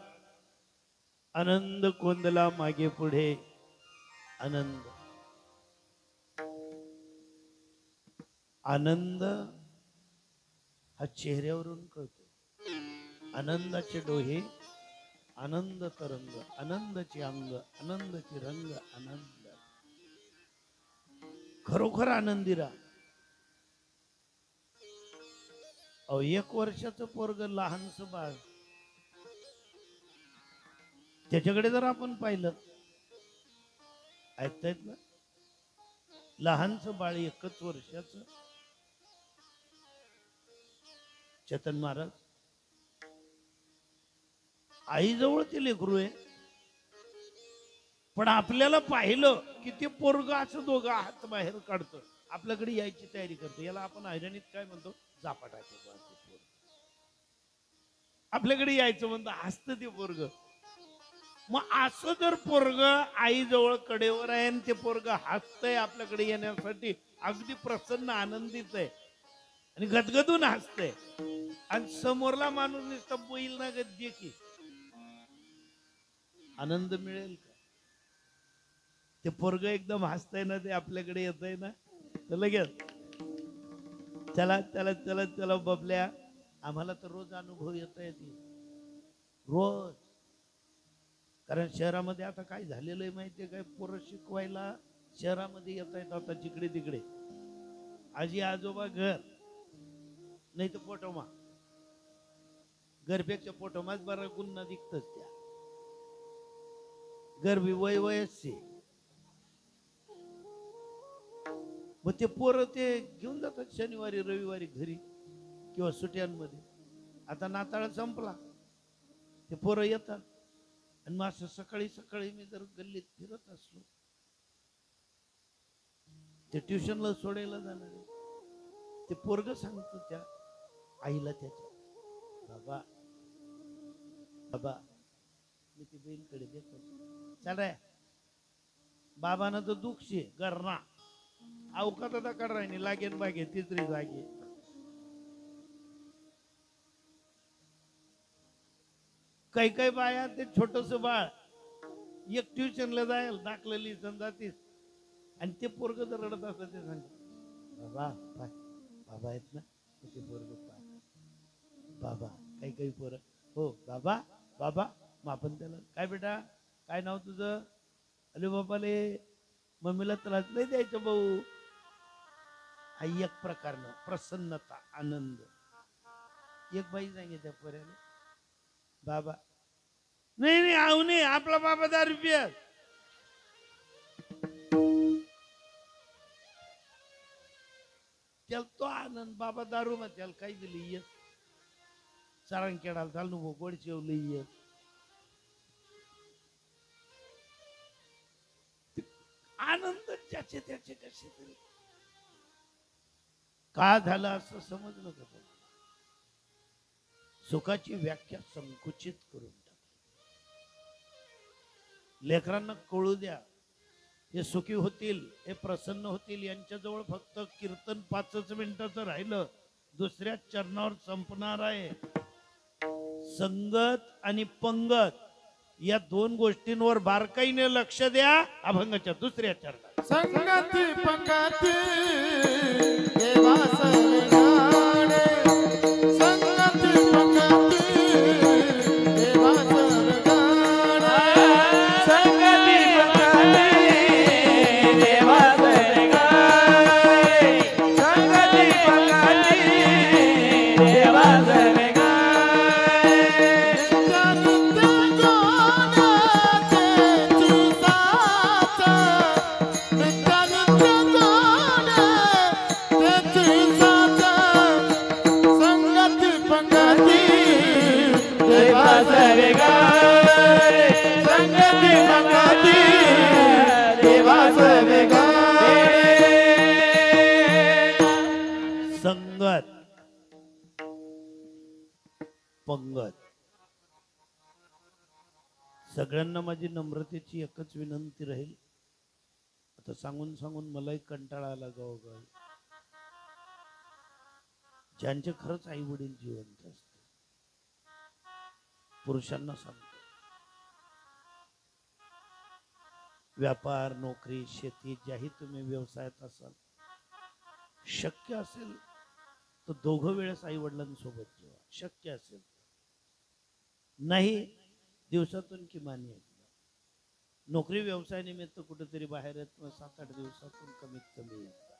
आनंद कोंदला मागे पुढे. आनंद आनंद हा चेहऱ्यावरून कळतो. आनंदाचे डोळे, आनंद तरंग, आनंदाचे अंग, आनंदाचे रंग, आनंद. खरोखर आनंदी राहा. अहो 1 वर्षाचं पोरग लहानस बाळ, त्याच्याकडे जर आपण पाहिलं, ऐकतायत ना, लहानस बाळ 1 वर्षाचं, चेतन महाराज, आईजवळ ते लेकरू आहे, पण आपल्याला पाहिलं की ते पोरग असं दोघं हात बाहेर काढतं, आपल्याकडे यायची तयारी करतो. याला आपण ऐरणीत काय म्हणतो, जापाटाचे पोरग. आपल्याकडे यायचं म्हणतो, हसतं ते पोरग. मग असं जर पोरग आईजवळ कडेवर आहे आणि ते पोरग हसतंय आपल्याकडे येण्यासाठी, अगदी प्रसन्न आनंदीच आहे आणि गदगदून हसतंय, आणि समोरला माणूस नुसतं बैल ना गद्य की, आनंद मिळेल का? ते पोरग एकदम हसतंय ना, ते आपल्याकडे येत आहे ना, तर लगेच चला चला चला चला बबल्या. आम्हाला तर रोज अनुभव येत आहे, रोज. कारण शहरामध्ये आता काय झालेलं आहे माहितीये काय, पोरं शिकवायला शहरामध्ये येत आहेत आता जिकडे तिकडे. आजी आजोबा घर नाही तर पोटोमा, घरपेक्षा पोटोमाच बरा गुन्हा दिखतच. त्या घर बी वय वयच. मग ते पोरं ते घेऊन जातात शनिवारी रविवारी घरी किंवा सुट्यांमध्ये. आता नाताळ संपला, ते पोरं येतात, आणि मग असं सकाळी सकाळी मी जर गल्लीत फिरत असलो, ते ट्युशनला सोडायला जाणार, ते पोरग सांगतो त्या आईला त्याच्या, बाबा बाबा मी ती बहीणकडे देतो, चल रे. बाबानं तर दुःखशे गरणा अवकात आता काढाय लागेन बागे तिसरी जागे. काही काही बाया ते छोटस बाळ एक ट्युशनला जाईल, दाखलं लिहिसन जातीस, आणि ते पोरग जर रडत असत ते सांग, बाबा पाय बाबा आहेत ना, ते पोरग पाय बाबा. काही काही पोरं, हो बाबा बाबा. मग आपण त्याला, काय बेटा काय नाव तुझं? अरे बाबाले मम्मीला त्रास नाही द्यायचं भाऊ. हा एक प्रकारनं प्रसन्नता, आनंद. एक बाई सांगे त्या पोऱ्याला, बाबा नाही नाही आऊ नाही, आपला बाबा 10 रुपये. त्याला तो आनंद, बाबा दारू मग त्याला काही दिली येत, सारंग केडाला चालू गोड शेवली येत. आनंद त्याचे त्याचे कसे तरी का झालं असं समजलं का? सुखाची व्याख्या संकुचित करून टाकली. लेकरांना कळू द्या, हे सुखी होतील, हे प्रसन्न होतील. यांच्याजवळ फक्त कीर्तन 5 मिनिटाचं राहिलं, दुसऱ्या चरणावर संपणार आहे. संगत आणि पंगत या 2 गोष्टींवर बारकाईने लक्ष द्या. अभंगाच्या 2ऱ्या चरणात संगती पंगती देवा सरगाणे, संगती पंगती देवा सरगाणे, संगती पंगती देवा सरगाणे, संगती पंगती देवा सरगाणे. संगत पंगत. सगळ्यांना माझी नम्रतेची एकच विनंती राहील, आता सांगून सांगून मलाही कंटाळा आला गावोगावी. ज्यांचे खरंच आई वडील जिवंत असते, पुरुषांना सांगतो, व्यापार, नोकरी, शेती, ज्याही तुम्ही व्यवसायात असाल, शक्य असेल तर दोघं वेळेस आई वडिलांसोबत जेवा, शक्य असेल. नाही दिवसातून किमान एकदा. नोकरी व्यवसाय निमित्त कुठेतरी बाहेर येत, 7-8 दिवसातून कमीत कमी एकदा.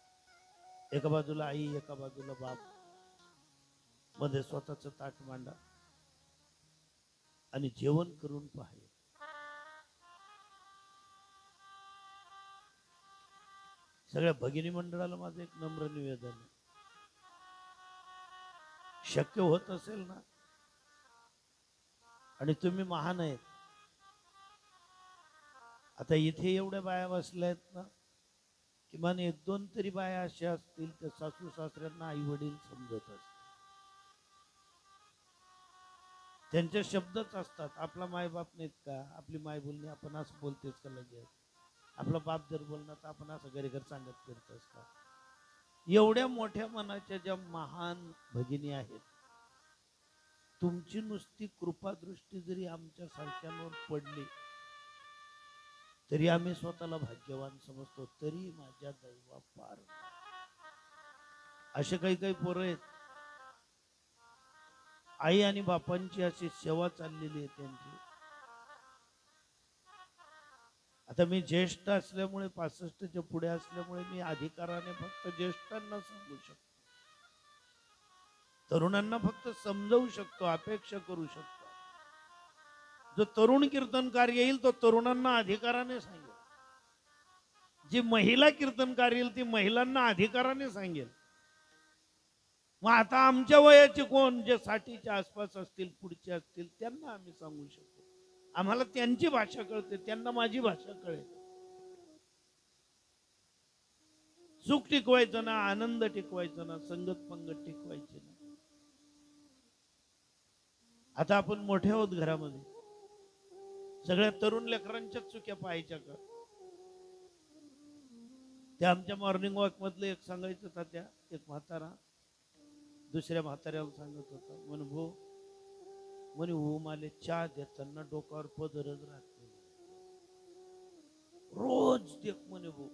एका बाजूला आई, एका बाजूला बाप, मध्ये स्वतःच ताट मांडा आणि जेवण करून पाहायचं. सगळ्या भगिनी मंडळाला माझं एक नम्र निवेदन आहे, शक्य होत असेल ना, आणि तुम्ही महान आहेत, आता इथे एवढ्या बाया बसल्या आहेत ना, किमान 1-2 तरी बाया अशा असतील त्या सासू सासऱ्यांना आई वडील समजत असतील. त्यांचे शब्दच असतात, आपला मायबाप नाहीत का, आपली माय बोलणी आपण असं बोलतेच का लगेच, आपला बाप जर बोलणार तर आपण असं घरी घर सांगत फिरतोस का. एवढ्या मोठ्या मनाच्या ज्या महान भगिनी आहेत, तुमची नुसती कृपादृष्टी जरी आमच्या सारख्यांवर पडली तरी आम्ही स्वतःला भाग्यवान समजतो. तरी माझ्या दैवा पार. असे काही काही पोरं आहेत, आई आणि बापांची अशी सेवा चाललेली आहे त्यांची. आता मी ज्येष्ठ असल्यामुळे, 65च्या पुढे असल्यामुळे मी अधिकाराने फक्त ज्येष्ठांना सांगू शकतो, तरुणांना फक्त समजवू शकतो, अपेक्षा करू शकतो. जो तरुण कीर्तनकार येईल तो तरुणांना अधिकाराने सांगेल, जी महिला कीर्तनकार येईल ती महिलांना अधिकाराने सांगेल. मग आता आमच्या वयाचे कोण, जे 60च्या आसपास असतील, पुढचे असतील, त्यांना आम्ही सांगू शकतो. आम्हाला त्यांची भाषा कळते, त्यांना माझी भाषा कळेल. सुख टिकवायचं ना, आनंद टिकवायचा ना, संगत पंगत टिकवायची ना. आता आपण मोठे आहोत घरामध्ये, सगळ्या तरुण लेकरांच्याच चुक्या पाहायच्या का. त्या आमच्या मॉर्निंग वॉक मधलं एक सांगायचं होता, त्या एक म्हातारा दुसऱ्या म्हाताऱ्याला सांगत होता, म्हणे भो, म्हणे हो माले चहा देताना डोक्यावर पदरच राहते, रोज देख म्हणे भो,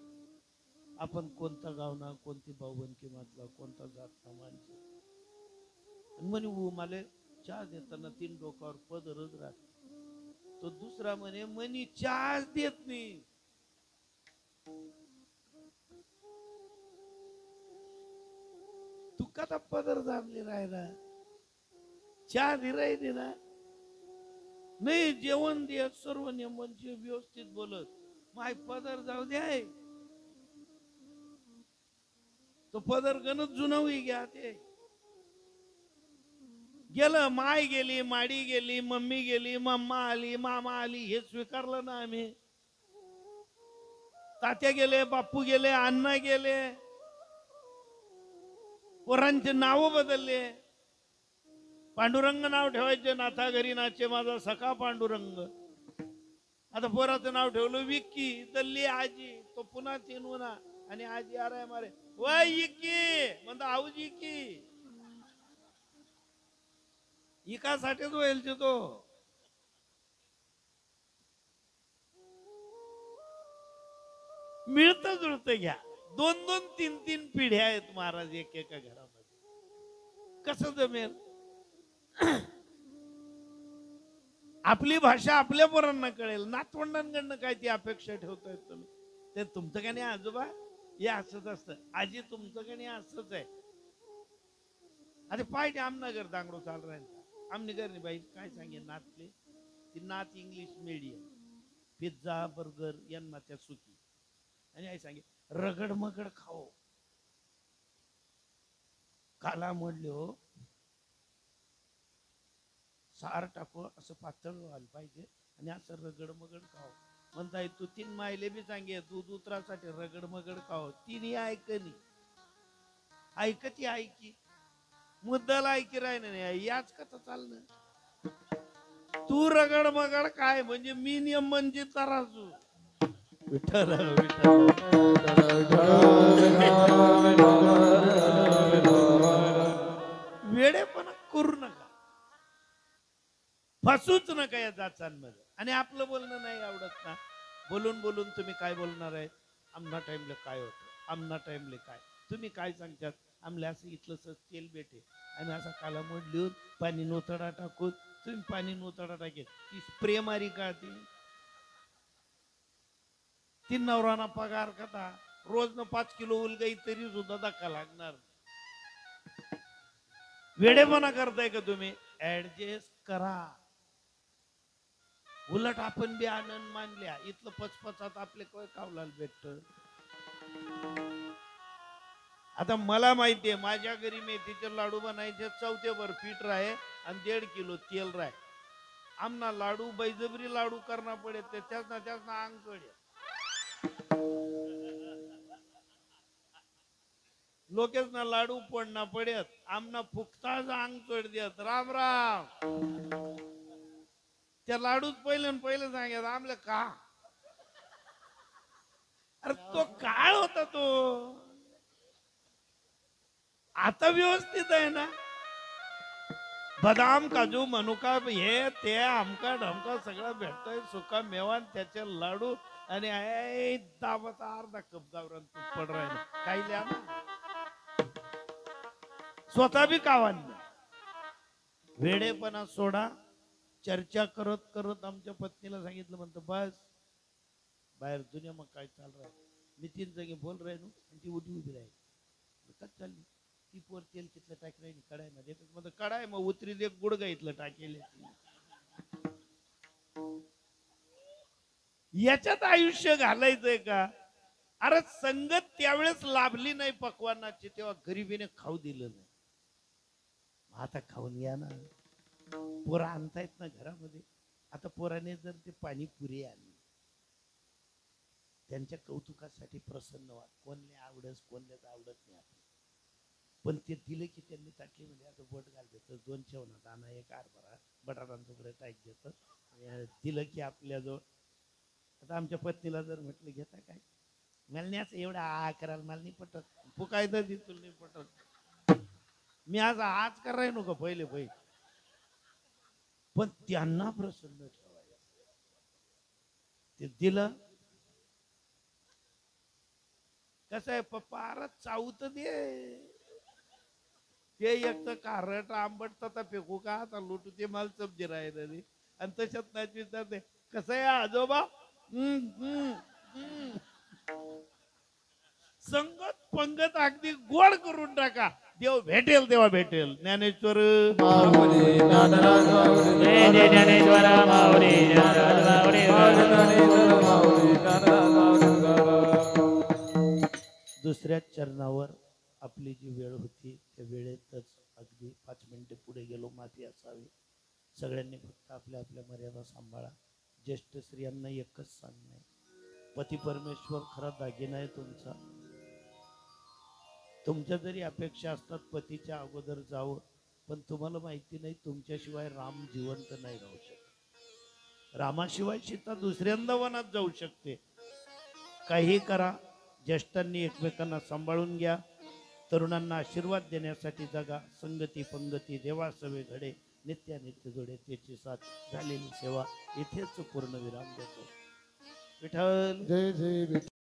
आपण कोणता गावना, कोणती भाऊबंदकी मधला, कोणता जातना माणसं, म्हणे हो माले चहा देताना 3 डोक्यावर पदरच राहते. तो दुसरा म्हणे, मनी चहाच देत नाही. तू कसा पदर जाणली राहिला, चहा दिरायली ना नाही, जेवण दे, सर्व नियमांची व्यवस्थित बोलत, माय पदर जाऊ द्या. तो पदर गणच जुनवी घ्या. ते गेलं, माय गेली, माडी गेली, मम्मी गेली, मम्मा आली, मामा आली, हे स्वीकारलं ना आम्ही. तात्या गेले, बापू गेले, अण्णा गेले, पोरांचे नाव बदलले. पांडुरंग नाव ठेवायचे, नाथा घरी नाचे माझा सखा पांडुरंग. आता पोराचं नाव ठेवलं विक्की, दल्ली आजी, तो पुन्हा 3 उन्हा, आणि आजी आराय मारे वय इक्की म्हणता, आऊजी की इकासाठीच होईल तो. मिळत जुळत घ्या. 2-2, 3-3 पिढ्या आहेत महाराज एकेका घरामध्ये, कसं जमेल. आपली भाषा आपल्या पोरांना कळेल, नातवंडांकडनं काय ती अपेक्षा ठेवतायत तुम्ही. ते तुमचं का नाही आजोबा, हे असंच असतं, आजी तुमचं का नाही असंच आहे. अरे पाहिजे आमनगर दांगडो चाल राहायचा, आमनगर नाही बाई काय सांगे नातले, ती नात इंग्लिश मीडियम, पिझ्झा बर्गर यांना त्या सुखी, आणि आई सांगे रगड मगड खाओ. काला म्हणले हो, सार टाको, असं पातळ व्हायला पाहिजे, आणि असं रगड मगड खाओ. म्हणताय तू 3 मायले बी सांगे दूध उतरासाठी रगड मगड खाओ. तिने ऐकनी, ऐकती ऐकी, मुद्दाला ऐकी राहिलं नाही, याच कथा चालणं. तू रगड मगड काय म्हणजे मी नियम म्हणजे तराजू. विठ्ठल विठ्ठल वेडेपणा करू नका, फसूच नका या जाचांमध्ये. आणि आपलं बोलणं नाही आवडत ना, बोलून बोलून तुम्ही काय बोलणार आहे, आमना टाइमला काय होतं, आमना टाइमले काय, तुम्ही काय सांगतात, आमले असं इथलं तेल भेटे आणि असा कालामोड लिहून पाणी नोतडा टाकून, तुम्ही पाणी नोतडा टाकेल ती स्प्रे मारी का, ती नवराना पगार कथा रोज न 5 किलो उलगाई तरी सुद्धा धक्का लागणार. वेडेपणा करताय का तुम्ही, ऍडजस्ट करा. उलट आपण बी आनंद मानल्या, इथलं पचपचात आपले काय कावलाला भेटत. आता मला माहितीये, माझ्या घरी मेथीचे लाडू बनायचे, 4 भर पीठ राहे आणि 1.5 किलो तेल राहे. आमना लाडू बैजबरी लाडू करना पडे, त्याच्याच ना अंग चढे. लोकेच ना लाडू पडना पडत, आमना फुकताच अंग चढ देत. राम राम. त्या लाडूच पहिले सांगत आमले का, अरे तो काळ होता तो, आता व्यवस्थित आहे ना. बदाम काजू मनुका हे ते आमका ढमका सगळं भेटतोय, सुका मेवान त्याचे लाडू आणि दाबाचा अर्धा कप गावरान तूप पड राहिलं, काही लिहा ना. स्वतः बी कावान वेडेपणा सोडा. चर्चा करत करत आमच्या पत्नीला सांगितलं, म्हणतं बस बाहेर दुनिया मग काय चाल रहा, मी 3 जागी बोल राही नो, आणि ती उभी राहील. कच चालली ती पोर तेल तिथलं टाक राहिली कडाय मध्ये, मग कडाय मग उतरी दे गुडगा इथलं टाकेल. याच्यात आयुष्य घालायचंय का. अरे संगत त्यावेळेस लाभली नाही पकवानाची, तेव्हा गरिबीने खाऊ दिलं नाही. आता खाऊन घ्या ना. पोरं आणतायत ना घरामध्ये. आता पोराने जर ते पाणीपुरी आणली, त्यांच्या कौतुकासाठी प्रसन्न व्हा. कोणले आवडत कोणल्याच आवडत नाही आपलं, पण ते दिलं की त्यांनी ताटलीमध्ये आता बोट घाल देतं, 2 शेवना दाना, 1 हरभरा, बटाटा तुकडे टाक देतं, दिलं की आपल्याजवळ. आता आमच्या पत्नीला जर म्हटलं घेता काय, मला नाही असं एवढा करायला मला नाही पटत, फुकायचं दिसून नाही पटत. मी आज कराय नको पहिले, पण त्यांना प्रसन्न ठेवायचं. ते दिलं कसं आहे, पप्पा अरे चावत दे, ते एक तर कारट आंबट तर फेकू का, आता लुटू ते मला सब्जी राहिले. आणि तशात नाही विचारते कसं आहे आजोबा. संगत पंगत अगदी गोड करून टाका, देव भेटेल तेव्हा भेटेल. ज्ञानेश्वर दुसऱ्या चरणावर आपली जी वेळ होती त्या वेळेतच अगदी 5 मिनिटे पुढे गेलो, माफी असावी. सगळ्यांनी फक्त आपल्या आपल्या मर्यादा सांभाळा. ज्येष्ठ स्त्रियांना एकच सांगणं आहे, पती परमेश्वर खरा दागिना आहे तुमचा. तुमच्या जरी अपेक्षा असतात पतीच्या अगोदर जावं, पण तुम्हाला माहिती नाही तुमच्याशिवाय राम जिवंत नाही राहू शकत. रामाशिवाय सीता दुसऱ्यांदा वनात जाऊ शकते. काही करा, ज्येष्ठांनी एकमेकांना सांभाळून घ्या. तरुणांना आशीर्वाद देण्यासाठी जगा. संगती पंगती देवासवे घडे, नित्यानित्य जोडे त्याची साथ. झालेली सेवा इथेच पूर्ण विराम देतो. विठ्ठल जय जय विठ्ठल.